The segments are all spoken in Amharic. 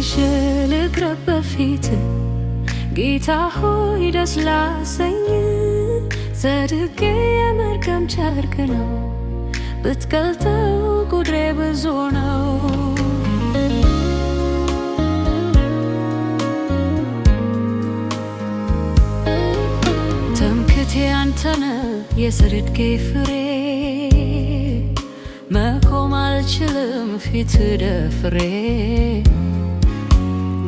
ይዤ ልቅረብ በፊት ጌታ ሆይ ደስ ላሰኝ ጽድቄ የመርገም ጨርቅ ነው ብትገልጠው ቁጥሬ ብዙ ነው። ትምክህቴ አንተነ የጽድቄ ፍሬ መቆም አልችልም ፊት ደፍሬ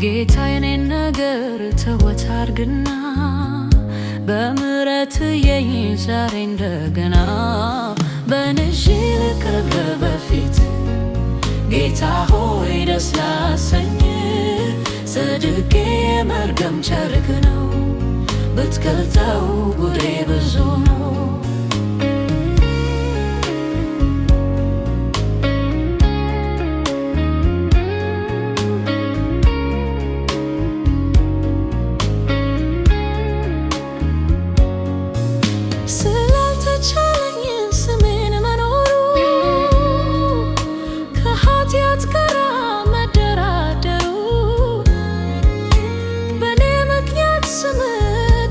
ጌታ የኔን ነገር ተወት አድርግና በምሕረት የኝ ዛሬ እንደገና በንዤ ልቅረብ በፊት ጌታ ሆይ ደስ ላሰኝ ጽድቄ የመርገም ጨርቅ ነው ብትገልጠው ቁጥሬ ብዙ ነው።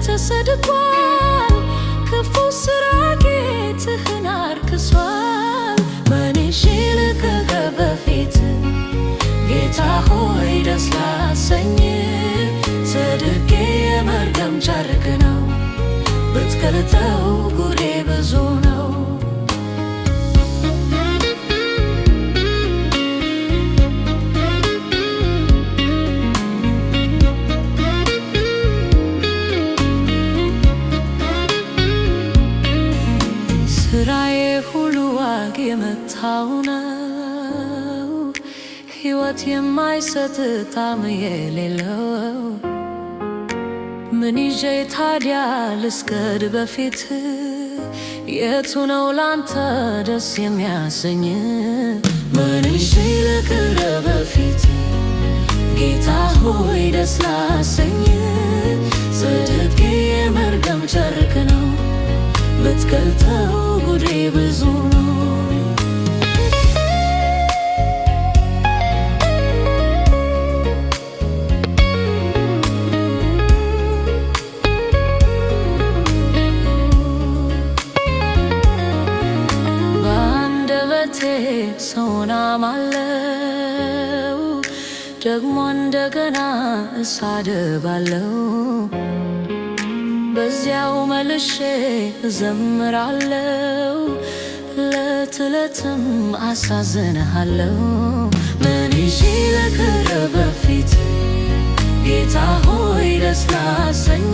ተሰድቧል ክፉ ስራ ጌትህን አርክሷል። በንዤ ልቅረብ በፊት ጌታ ሆይ ደስ ላሰኝ ጽድቄ የመርገም ጨርቅ ነው ብትገልጠው ቁጥሬ ብዙ ነው። ስራዬ ሁሉ ዋግ የመታው ነው ሕይወት የማይሰጥ ጣዕም የሌለው ምን ይዤ ታዲያ ልስገድ በፊት የቱ ነው ላንተ ደስ የሚያሰኝ? ምን ይዤ ልቅረብ በፊት ጌታ ሆይ ደስ ላሰኝ ጽድቄ የመርገም ጨርቅ ነው ብትገልጠው ቁጥሬ ብዙ ነው። በአንደበቴ ሰውን አማለው ደግሞ እንደገና እሳደባለው በዚያው መልሼ እዘምራለው ዕለት ዕለትም አሳዝንሃለው። ምን ይዤ ልቅረብ በፊት ጌታ ሆይ ደስ ላሰኝ